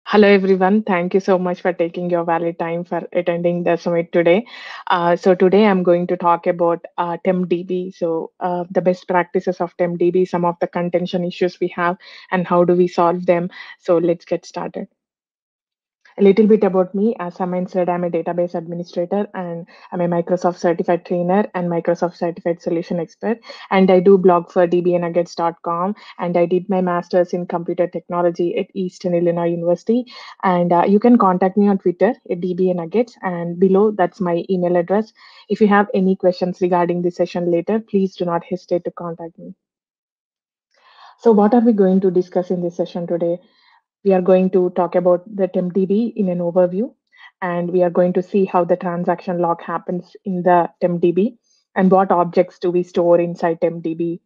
Hello, everyone. Thank you so much for taking your valid time for attending the summit today. Today I'm going to talk about TempDB. The best practices of TempDB, some of the contention issues we have, and how do we solve them. So, let's get started. A little bit about me. As Aman said, I'm a database administrator and I'm a Microsoft certified trainer and Microsoft certified solution expert. And I do blog for dbnuggets.com. And I did my master's in computer technology at Eastern Illinois University. And you can contact me on Twitter at dbnuggets. And below, that's my email address. If you have any questions regarding the session later, please do not hesitate to contact me. So, what are we going to discuss in this session today? We are going to talk about the TempDB in an overview, and we are going to see how the transaction log happens in the TempDB and what objects do we store inside TempDB,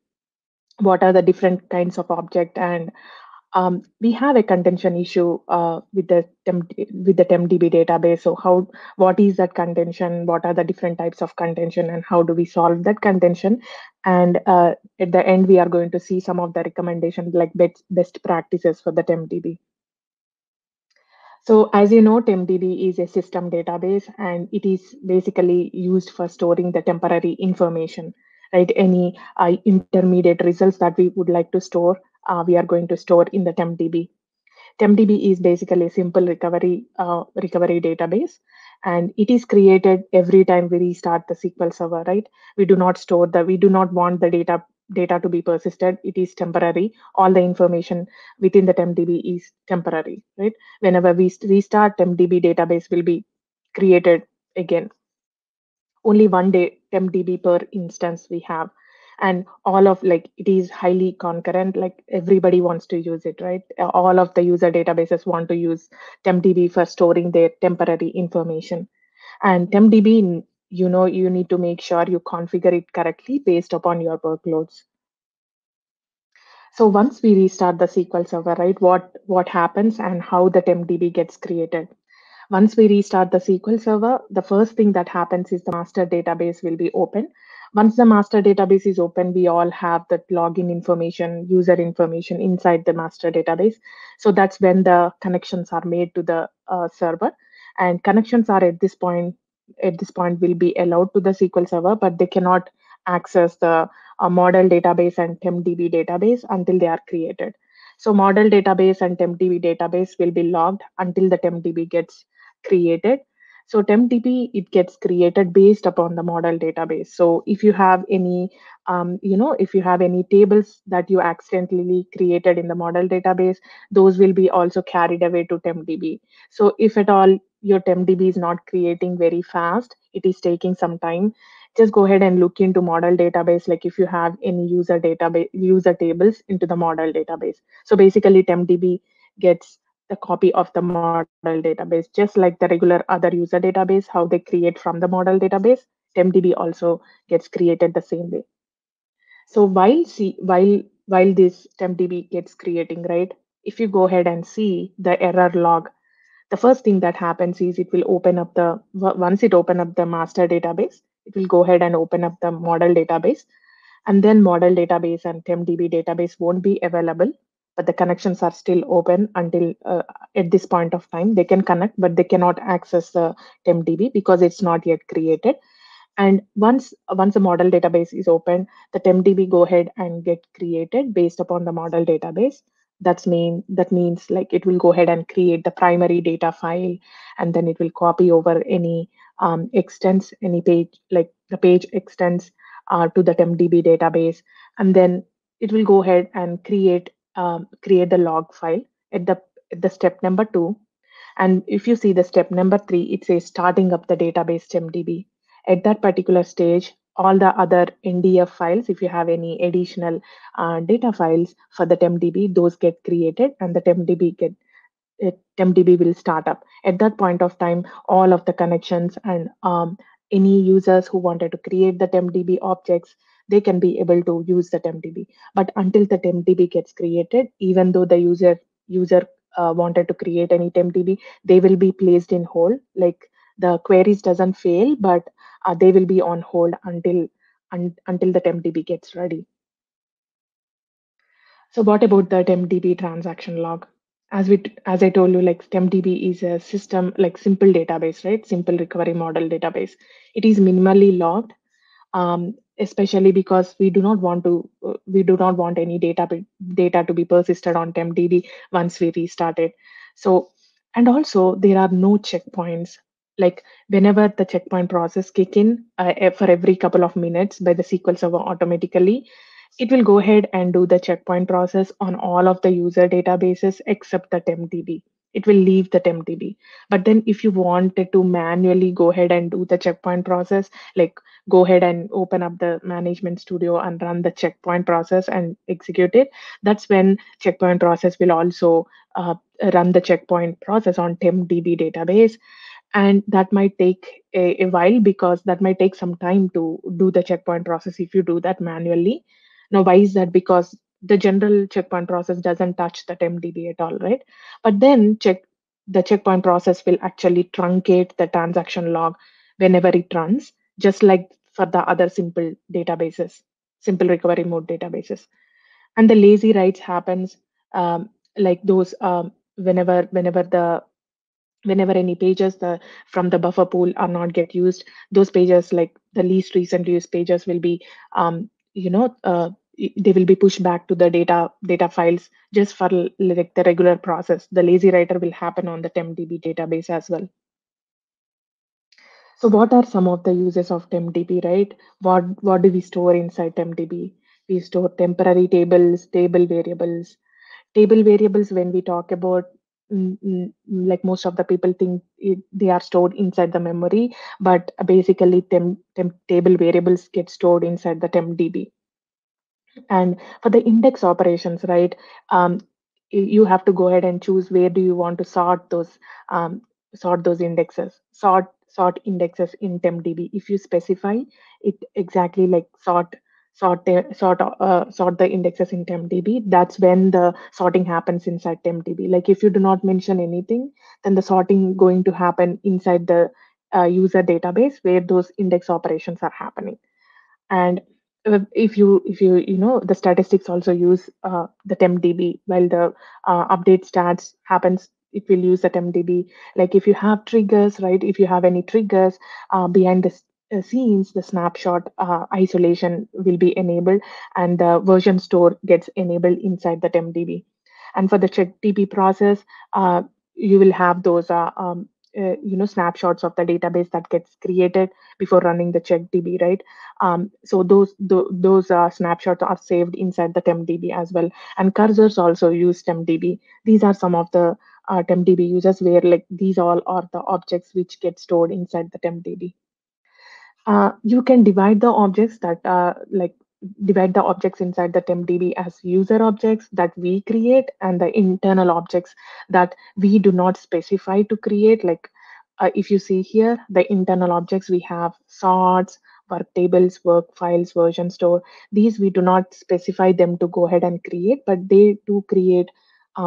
what are the different kinds of object, and we have a contention issue with the TempDB database. So what is that contention? What are the different types of contention, and how do we solve that contention? And at the end, we are going to see some of the recommendations like best practices for the TempDB. So as you know, TempDB is a system database and it is basically used for storing the temporary information, right? Any intermediate results that we would like to store, we are going to store in the TempDB. TempDB is basically a simple recovery database, and it is created every time we restart the SQL Server. Right? We do not want the data to be persisted. It is temporary. All the information within the TempDB is temporary. Right? Whenever we restart, TempDB database will be created again. Only one day TempDB per instance we have, and all of like it is highly concurrent, like everybody wants to use it, right? All of the user databases want to use TempDB for storing their temporary information. And TempDB, you need to make sure you configure it correctly based upon your workloads. So once we restart the SQL Server, right, what happens and how the TempDB gets created? Once we restart the SQL Server, the first thing that happens is the master database will be open. Once the master database is open, we all have that login information, user information inside the master database. So that's when the connections are made to the server, and connections are at this point will be allowed to the SQL Server, but they cannot access the model database and TempDB database until they are created. So model database and TempDB database will be logged until the TempDB gets created. So TempDB, it gets created based upon the model database. So if you have any, if you have any tables that you accidentally created in the model database, those will be also carried away to TempDB. So if at all your TempDB is not creating very fast, it is taking some time, just go ahead and look into model database, like if you have any user tables into the model database. So basically TempDB gets the copy of the model database, just like the regular other user database, how they create from the model database. TempDB also gets created the same way. So while this TempDB gets creating, right? If you go ahead and see the error log, the first thing that happens is it will open up once it open up the master database, it will go ahead and open up the model database, and then model database and TempDB database won't be available, but the connections are still open until at this point of time. They can connect, but they cannot access the TempDB because it's not yet created. And once the model database is open, the TempDB go ahead and get created based upon the model database. That means like it will go ahead and create the primary data file, and then it will copy over any extents, any page, like the page extents to the TempDB database, and then it will go ahead and create the log file at the step number 2. And if you see the step number 3, it says starting up the database TempDB. At that particular stage, all the other NDF files, if you have any additional data files for the TempDB, those get created, and the TempDB will start up. At that point of time, all of the connections and any users who wanted to create the TempDB objects, they can be able to use the TempDB. But until the TempDB gets created, even though the user wanted to create any TempDB, they will be placed in hold. Like the queries doesn't fail, but they will be on hold until the TempDB gets ready. So what about the TempDB transaction log? as I told you, like StemDB is a system, like simple database, right? Simple recovery model database. It is minimally logged, especially because we do not want any data to be persisted on TempDB once we restart it. So, and also there are no checkpoints. Like whenever the checkpoint process kick in, for every couple of minutes by the SQL Server automatically, it will go ahead and do the checkpoint process on all of the user databases except the TempDB. It will leave the TempDB. But then if you wanted to manually go ahead and do the checkpoint process, like go ahead and open up the management studio and run the checkpoint process and execute it, that's when checkpoint process will also run the checkpoint process on TempDB database. And that might take a while, because that might take some time to do the checkpoint process if you do that manually. Now, why is that? Because the general checkpoint process doesn't touch the TempDB at all, right? But then the checkpoint process will actually truncate the transaction log whenever it runs, just like for the other simple databases, simple recovery mode databases. And the lazy writes happens, like those whenever any pages from the buffer pool are not get used, those pages, like the least recently used pages, will be they will be pushed back to the data files, just for like the regular process. The lazy writer will happen on the TempDB database as well. So what are some of the uses of TempDB, right? What do we store inside TempDB? We store temporary tables, table variables. Table variables, when we talk about, like most of the people think they are stored inside the memory, but basically table variables get stored inside the TempDB. And for the index operations, right, um, you have to go ahead and choose where do you want to um, sort those indexes, sort indexes in TempDB. If you specify it exactly, like sort the indexes in TempDB, that's when the sorting happens inside TempDB. Like if you do not mention anything, then the sorting going to happen inside the user database where those index operations are happening. And if you the statistics also use the TempDB, while the update stats happens, it will use the TempDB. Like if you have triggers, right, if you have any triggers behind the scenes, the snapshot isolation will be enabled, and the version store gets enabled inside the TempDB. And for the checkDB process, you will have those snapshots of the database that gets created before running the checkDB, right? So those snapshots are saved inside the TempDB as well. And cursors also use TempDB. These are some of the TempDB users, where like these all are the objects which get stored inside the TempDB. You can divide the objects inside the TempDB as user objects that we create, and the internal objects that we do not specify to create. Like if you see here, the internal objects, we have sorts, work tables, work files, version store. These we do not specify them to go ahead and create, but they do create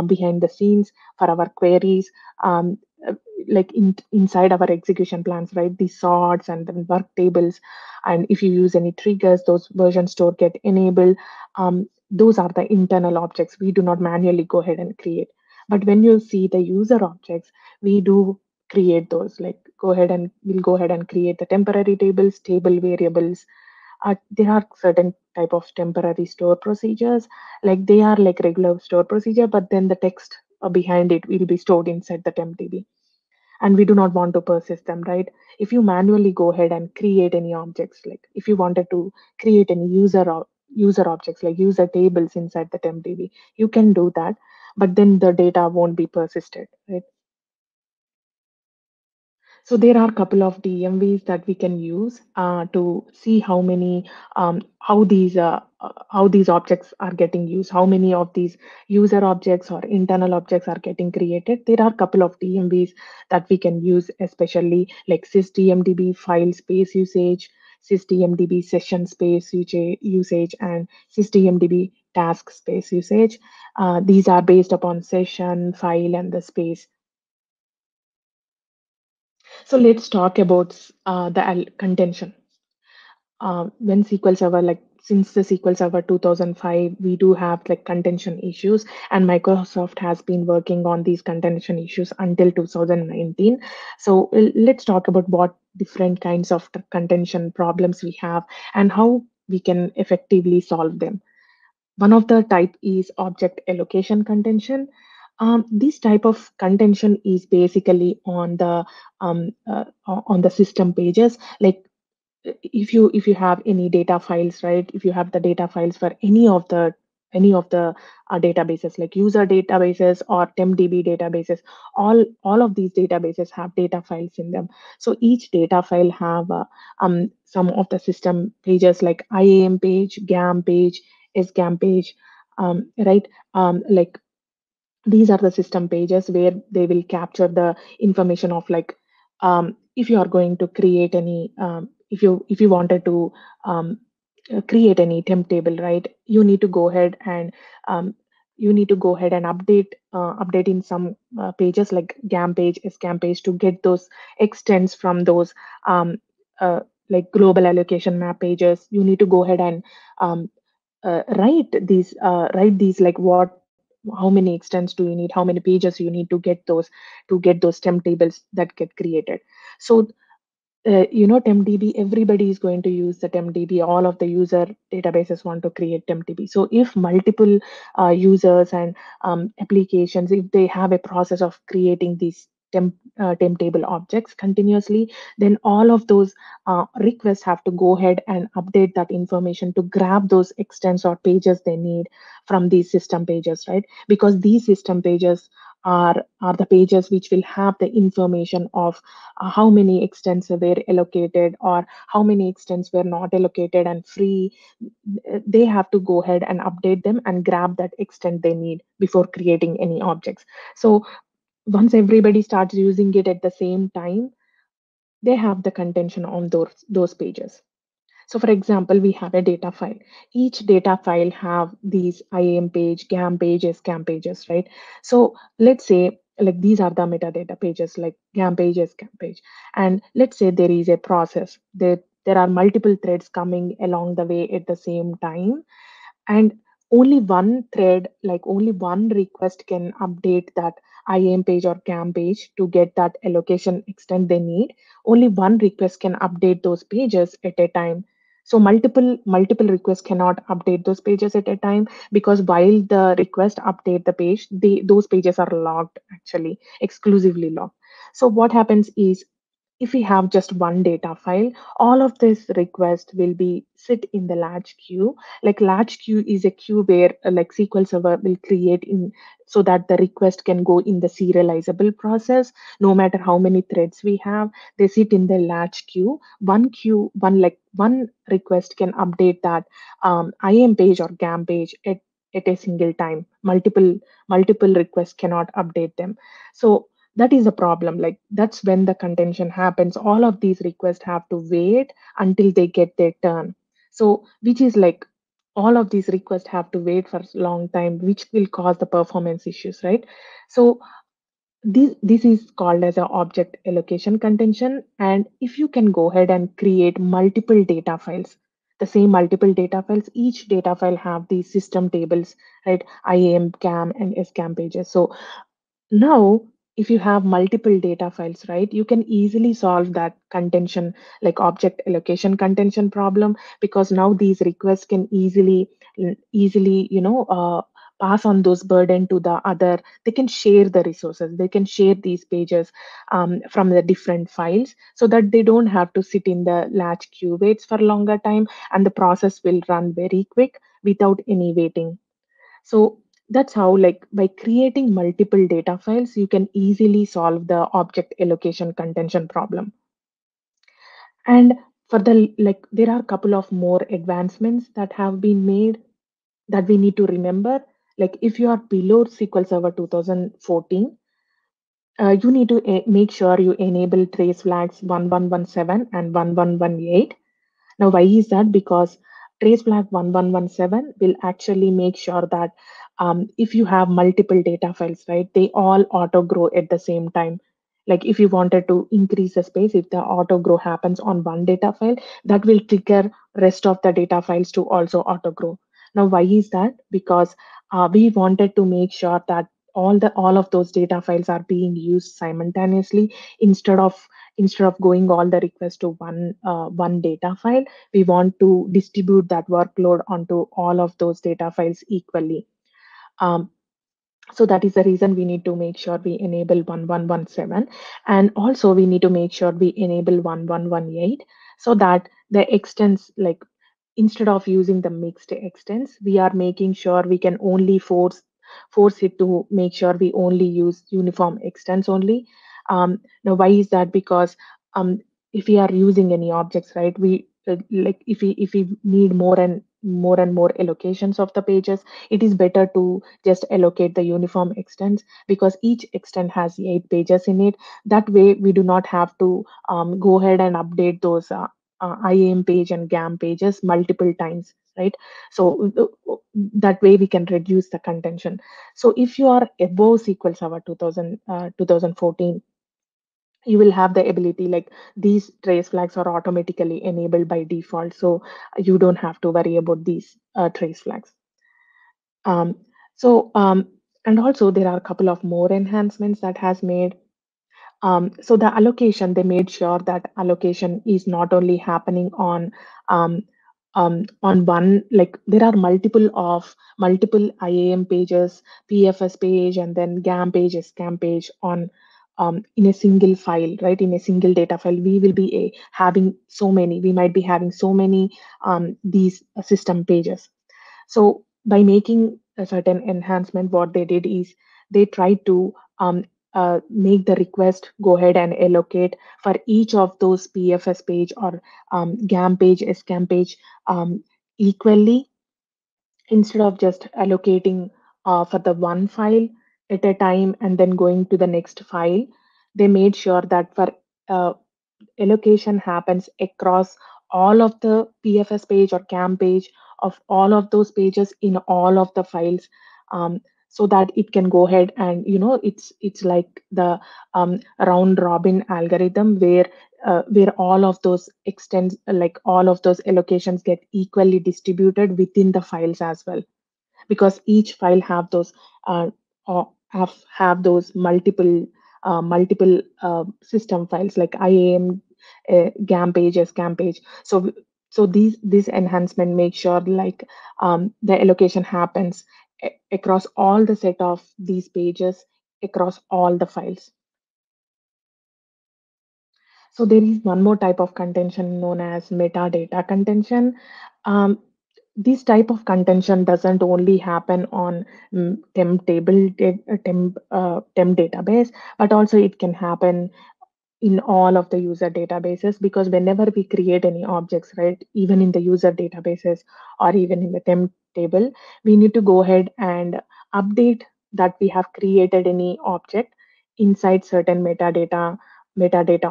behind the scenes for our queries. Um, uh, inside our execution plans, right? The sorts and then work tables, and if you use any triggers, those version store get enabled. Those are the internal objects we do not manually go ahead and create. But when you see the user objects, we do create those. Like we'll go ahead and create the temporary tables, table variables. There are certain type of temporary store procedures, like they are like regular store procedure, but then the text behind it will be stored inside the TempDB, and we do not want to persist them, right? If you manually go ahead and create any objects, like if you wanted to create any user objects, like user tables inside the TempDB, you can do that, but then the data won't be persisted, right? So there are a couple of DMVs that we can use to see how these objects are getting used, how many of these user objects or internal objects are getting created. There are a couple of DMVs that we can use, especially like sysdmdb file space usage, sysdmdb session space usage, and sysdmdb task space usage. These are based upon session, file, and the space. So let's talk about the contention. When SQL Server like since the SQL Server 2005, we do have like contention issues, and Microsoft has been working on these contention issues until 2019. So let's talk about what different kinds of contention problems we have and how we can effectively solve them. One of the type is object allocation contention. This type of contention is basically on the system pages. Like if you have any data files, right? If you have the data files for any of the databases like user databases or tempdb databases, all of these databases have data files in them. So each data file have some of the system pages like IAM page, GAM page, SGAM page, right? Like these are the system pages where they will capture the information of like if you are going to create any if you wanted to create any temp table, right? You need to go ahead and um, update in some pages like gam page, scam page to get those extents from those um, uh, like global allocation map pages. You need to go ahead and um, write these like what how many extents do you need, how many pages you need to get those temp tables that get created. So tempdb, everybody is going to use the tempdb. All of the user databases want to create tempdb. So if multiple users and applications, if they have a process of creating these temp table objects continuously, then all of those requests have to go ahead and update that information to grab those extents or pages they need from these system pages, right? Because these system pages are the pages which will have the information of how many extents were allocated or how many extents were not allocated and free. They have to go ahead and update them and grab that extent they need before creating any objects. So once everybody starts using it at the same time, they have the contention on those pages. So for example, we have a data file. Each data file have these IAM page, GAM pages, CAM pages, right? So let's say like these are the metadata pages like GAM pages, CAM page. And let's say there is a process. There are multiple threads coming along the way at the same time, and only one thread, like only one request can update that IAM page or CAM page to get that allocation extent they need. Only one request can update those pages at a time. So multiple requests cannot update those pages at a time, because while the request update the page, those pages are logged, actually exclusively logged. So what happens is, if we have just one data file, all of this request will be sit in the latch queue. Like latch queue is a queue where like SQL Server will create in, so that the request can go in the serializable process. No matter how many threads we have, they sit in the latch queue. One request can update that IAM page or GAM page at a single time. Multiple requests cannot update them. So that is a problem. Like that's when the contention happens. All of these requests have to wait until they get their turn. So which is like all of these requests have to wait for a long time, which will cause the performance issues, right? So this is called as a object allocation contention. And if you can go ahead and create multiple data files, the same multiple data files, each data file have these system tables, right? IAM, CAM, and SCAM pages. So now, if you have multiple data files, right, you can easily solve that contention, like object allocation contention problem, because now these requests can easily, pass on those burden to the other. They can share the resources. They can share these pages from the different files, so that they don't have to sit in the latch queue waits for longer time, and the process will run very quick without any waiting. So that's how, like, by creating multiple data files, you can easily solve the object allocation contention problem. And for the like, there are a couple of more advancements that have been made that we need to remember. Like, if you are below SQL Server 2014, you need to make sure you enable trace flags 1117 and 1118. Now, why is that? Because trace flag 1117 will actually make sure that if you have multiple data files, right, they all auto grow at the same time. Like if you wanted to increase the space, if the auto grow happens on one data file, that will trigger rest of the data files to also auto grow. Now, why is that? Because we wanted to make sure that all of those data files are being used simultaneously instead of going all the requests to one data file. We want to distribute that workload onto all of those data files equally. Um, so that is the reason we need to make sure we enable 1117, and also we need to make sure we enable 1118, so that the extents, like instead of using the mixed extents, we are making sure we can only force it to make sure we only use uniform extents only. Now why is that? Because if we are using any objects, right, we like if we need more allocations of the pages, it is better to just allocate the uniform extents, because each extent has 8 pages in it. That way we do not have to go ahead and update those IAM page and GAM pages multiple times, right? So that way we can reduce the contention. So if you are above SQL Server 2014, you will have the ability, like these trace flags are automatically enabled by default, so you don't have to worry about these trace flags. um, so and also there are a couple of more enhancements that has made. So the allocation, they made sure that allocation is not only happening um, on one, like there are multiple IAM pages, PFS page, and then GAM page, SCAM page on in a single file, right? In a single data file, we will be having so many. We might be having so many these system pages. So by making a certain enhancement, what they did is they tried to make the request go ahead and allocate for each of those PFS page or GAM page, SCAM page equally, instead of just allocating for the one file at a time and then going to the next file. They made sure that for uh, allocation happens across all of the PFS page or CAM page of all of those pages in all of the files, so that it can go ahead and it's like the round robin algorithm where all of those extends, like all of those allocations get equally distributed within the files as well, because each file have those have those multiple system files like IAM, GAM page, SCAM page. So these enhancement make sure like the allocation happens across all the set of these pages across all the files. So there is one more type of contention known as metadata contention. Um, this type of contention doesn't only happen on temp database, but also it can happen in all of the user databases, because whenever we create any objects, right, even in the user databases or even in the temp table, we need to go ahead and update that we have created any object inside certain metadata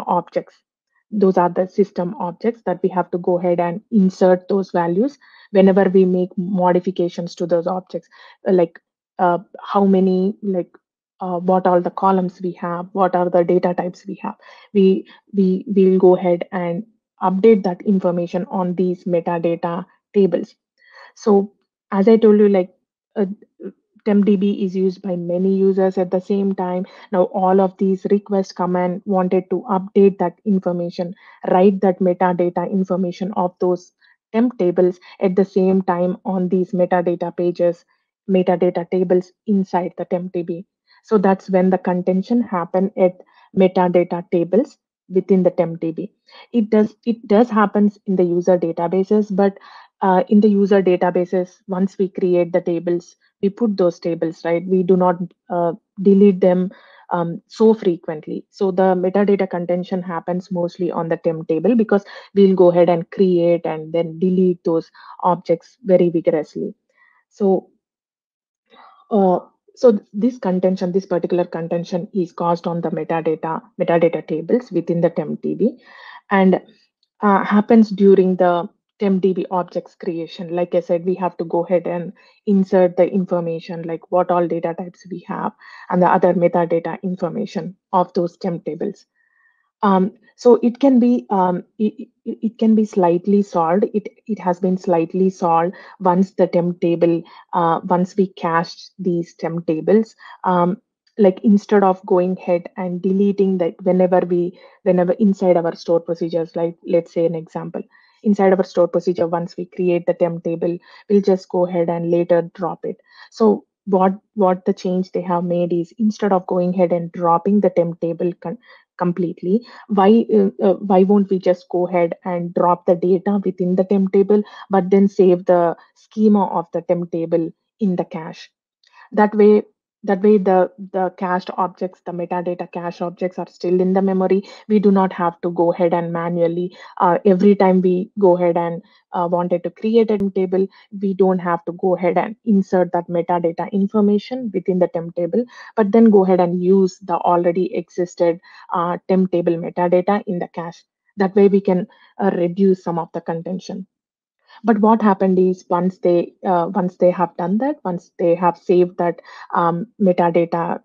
objects. Those are the system objects that we have to go ahead and insert those values whenever we make modifications to those objects, like how many, like what all the columns we have, what are the data types we have. We will go ahead and update that information on these metadata tables. So as I told you, like uh, TempDB is used by many users at the same time. Now all of these requests come and wanted to update that information, write that metadata information of those temp tables at the same time on these metadata pages, metadata tables inside the TempDB. So that's when the contention happen at metadata tables within the TempDB. It does happens in the user databases, but in the user databases, once we create the tables, we put those tables, right? We do not delete them so frequently. So the metadata contention happens mostly on the temp table, because we'll go ahead and create and then delete those objects very vigorously. So uh, this particular contention is caused on the metadata tables within the TempDB, and happens during the TempDB objects creation. Like I said, we have to go ahead and insert the information like what all data types we have and the other metadata information of those temp tables. So it can be slightly solved. It has been slightly solved once the temp table once we cache these temp tables. Like instead of going ahead and deleting that whenever inside our store procedures, like let's say an example, inside our store procedure, once we create the temp table, we'll just go ahead and later drop it. So what the change they have made is, instead of going ahead and dropping the temp table completely, why won't we just go ahead and drop the data within the temp table, but then save the schema of the temp table in the cache? That way that way the cached objects, the metadata cache objects, are still in the memory. We do not have to go ahead and manually, every time we go ahead and wanted to create a temp table, we don't have to go ahead and insert that metadata information within the temp table, but then go ahead and use the already existed temp table metadata in the cache. That way we can reduce some of the contention. But what happened is, once they have done that, once they have saved that metadata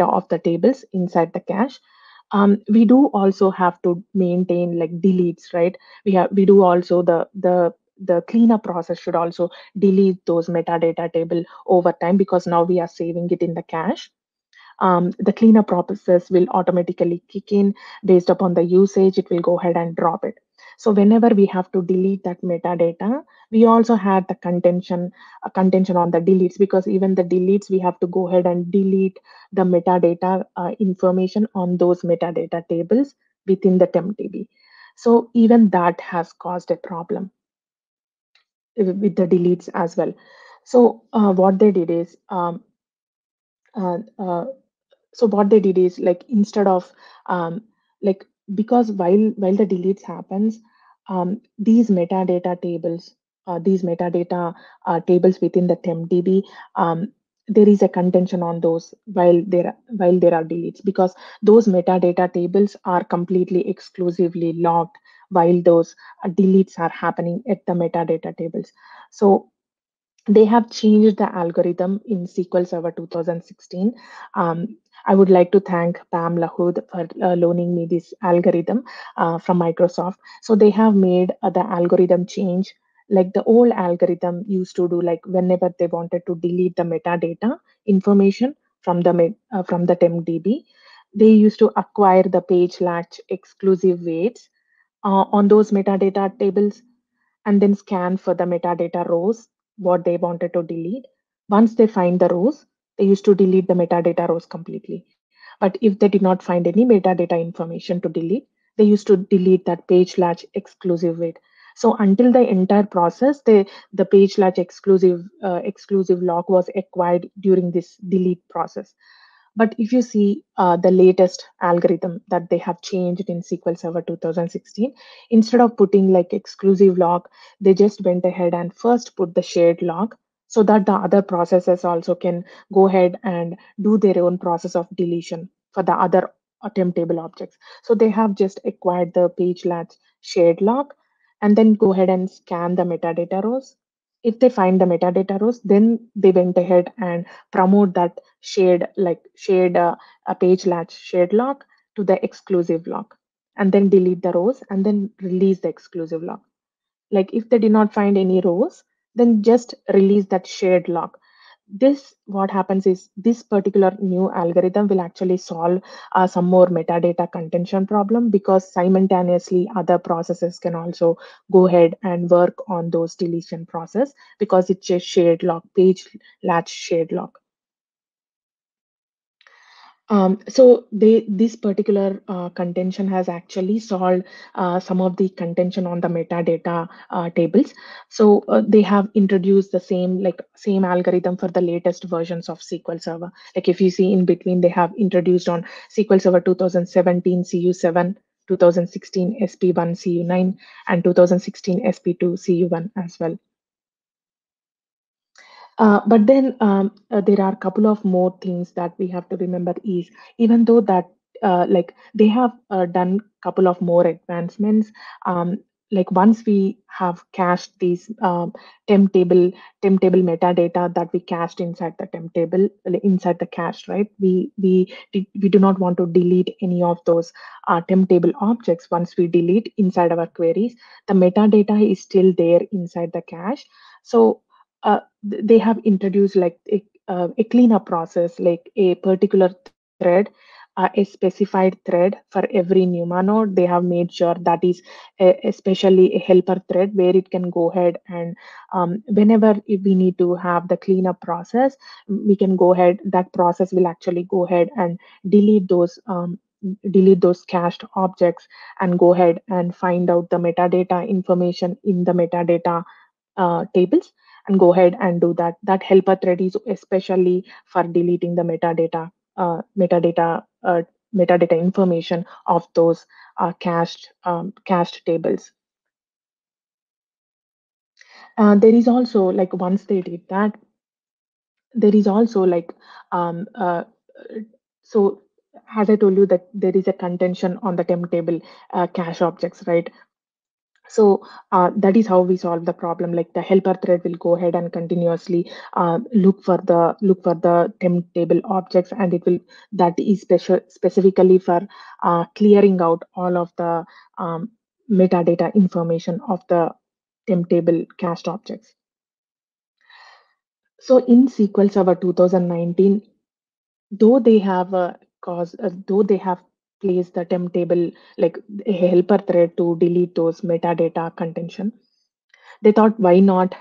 of the tables inside the cache, we do also have to maintain like deletes, right? We do also the cleanup process should also delete those metadata table over time, because now we are saving it in the cache. The cleanup process will automatically kick in based upon the usage. It will go ahead and drop it. So whenever we have to delete that metadata, we also had the contention on the deletes, because even the deletes, we have to go ahead and delete the metadata information on those metadata tables within the tempdb. So even that has caused a problem with the deletes as well. So what they did is, uh, uh, so what they did is, like instead of like, because while the deletes happens, these metadata tables, tables within the tempdb, there is a contention on those while there are deletes, because those metadata tables are completely exclusively logged while those deletes are happening at the metadata tables. So they have changed the algorithm in SQL Server 2016. I would like to thank Pam Lahoud for loaning me this algorithm from Microsoft. So they have made the algorithm change. Like the old algorithm used to do, like whenever they wanted to delete the metadata information from from the TempDB, they used to acquire the page latch exclusive weights on those metadata tables, and then scan for the metadata rows what they wanted to delete. Once they find the rows, they used to delete the metadata rows completely. But if they did not find any metadata information to delete, they used to delete that page latch exclusive weight. So until the entire process, the page latch exclusive lock was acquired during this delete process. But if you see the latest algorithm that they have changed in SQL Server 2016, instead of putting like exclusive lock, they just went ahead and first put the shared lock, so that the other processes also can go ahead and do their own process of deletion for the other attempt table objects. So they have just acquired the page latch shared lock, and then go ahead and scan the metadata rows. If they find the metadata rows, then they went ahead and promote that shared a page latch shared lock to the exclusive lock, and then delete the rows and then release the exclusive lock. Like if they did not find any rows, then just release that shared lock. This, what happens is, this particular new algorithm will actually solve some more metadata contention problem, because simultaneously other processes can also go ahead and work on those deletion process, because it's a shared lock, page latch shared lock. So this particular contention has actually solved some of the contention on the metadata tables. So they have introduced the same algorithm for the latest versions of SQL Server. Like if you see in between, they have introduced on SQL Server 2017 CU7, 2016 SP1 CU9, and 2016 SP2 CU1 as well. But then there are a couple of more things that we have to remember is, even though that like they have done couple of more advancements, um, like once we have cached these temp table metadata that we cached inside the temp table, inside the cache, right? We do not want to delete any of those temp table objects. Once we delete inside our queries, the metadata is still there inside the cache. So they have introduced like a cleanup process, like a particular thread, a specified thread for every NUMA node. They have made sure that is especially a helper thread where it can go ahead and whenever if we need to have the cleanup process, we can go ahead. That process will actually go ahead and delete those delete those cached objects and go ahead and find out the metadata information in the metadata tables and go ahead and do that. That helper thread is especially for deleting the metadata information of those cached tables. There is also like once they did that, there is also like um, uh, so as I told you that there is a contention on the temp table cache objects, right? So that is how we solve the problem. Like the helper thread will go ahead and continuously look for the temp table objects, and it will that is specifically for clearing out all of the metadata information of the temp table cached objects. So in SQL Server 2019, though they have placed the temp table like a helper thread to delete those metadata contention, they thought why not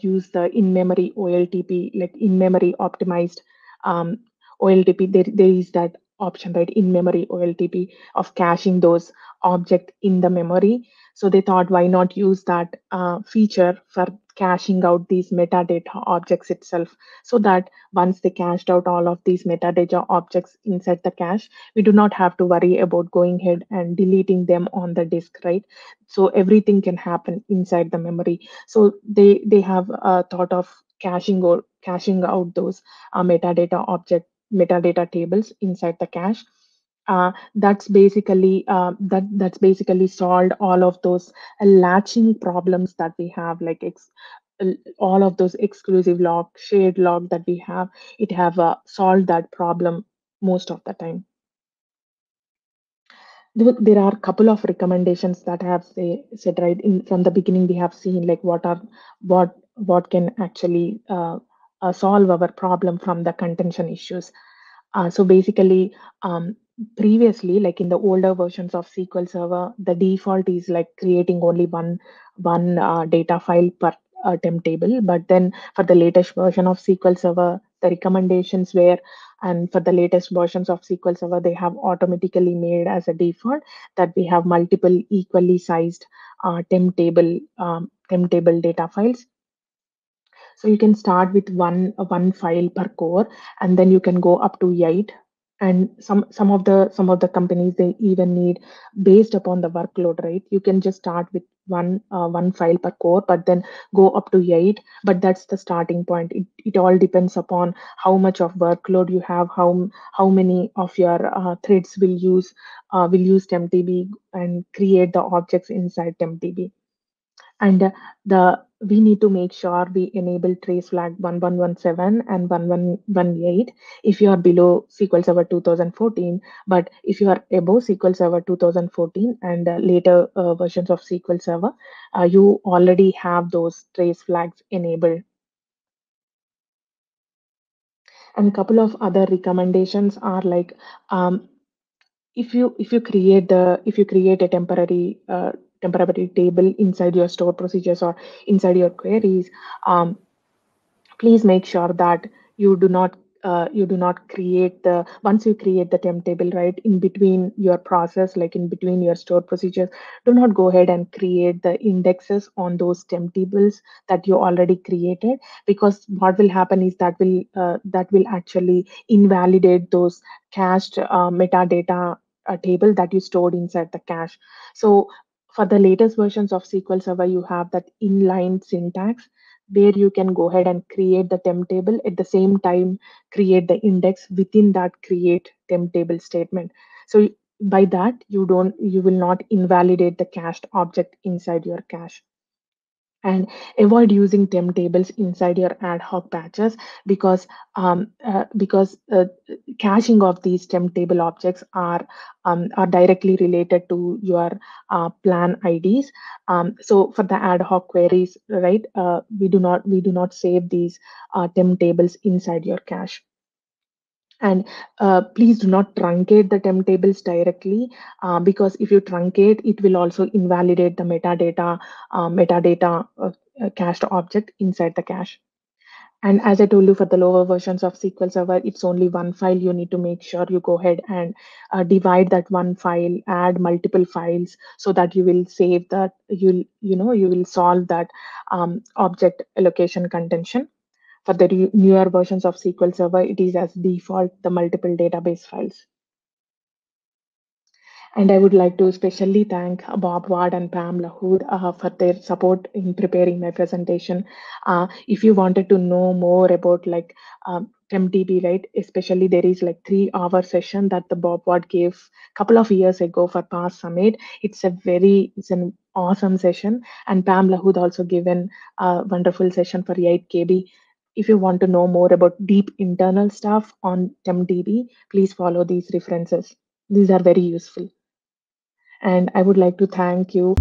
use the in-memory OLTP, like in-memory optimized um, OLTP. There is that option, right? In-memory OLTP of caching those object in the memory. So they thought why not use that feature for caching out these metadata objects itself, so that once they cached out all of these metadata objects inside the cache, we do not have to worry about going ahead and deleting them on the disk, right? So everything can happen inside the memory. So they have thought of caching out those metadata tables inside the cache. That's basically solved all of those latching problems that we have, like all of those exclusive log, shared log that we have. It have solved that problem most of the time. There are a couple of recommendations that I have said right in from the beginning. We have seen like what can actually solve our problem from the contention issues. So basically, previously, like in the older versions of SQL Server, the default is like creating only one data file per temp table. But then for the latest version of SQL Server, the recommendations were, and for the latest versions of SQL Server, they have automatically made as a default that we have multiple equally sized temp table data files. So you can start with one file per core, and then you can go up to 8. And some of the companies, they even need, based upon the workload, right? You can just start with one file per core, but then go up to 8. But that's the starting point. It all depends upon how much of workload you have, how many of your threads will use TempDB and create the objects inside TempDB. And the we need to make sure we enable trace flag 1117 and 1118 if you are below SQL Server 2014. But if you are above SQL Server 2014 and later versions of SQL Server, you already have those trace flags enabled. And a couple of other recommendations are like, if you create a temporary table inside your stored procedures or inside your queries, um, please make sure that you do not create the once you create the temp table, right, in between your process, like in between your stored procedures, do not go ahead and create the indexes on those temp tables that you already created, because what will happen is that will actually invalidate those cached metadata table that you stored inside the cache. So for the latest versions of SQL Server, you have that inline syntax where you can go ahead and create the temp table, at the same time create the index within that create temp table statement. So by that, you will not invalidate the cached object inside your cache. And avoid using temp tables inside your ad hoc batches, because caching of these temp table objects are directly related to your plan IDs. So for the ad hoc queries, right, we do not save these temp tables inside your cache. And please do not truncate the temp tables directly, because if you truncate, it will also invalidate the metadata cached object inside the cache. And as I told you, for the lower versions of SQL Server, it's only one file. You need to make sure you go ahead and divide that one file, add multiple files, so that you will save that, you will solve that object allocation contention. For the newer versions of SQL Server, it is as default the multiple database files. And I would like to especially thank Bob Ward and Pam Lahoud for their support in preparing my presentation. If you wanted to know more about like MTB, right, especially there is like 3 hour session that the Bob Ward gave a couple of years ago for Past Summit. It's an awesome session. And Pam Lahoud also given a wonderful session for 8KB. If you want to know more about deep internal stuff on MDB, please follow these references. These are very useful. And I would like to thank you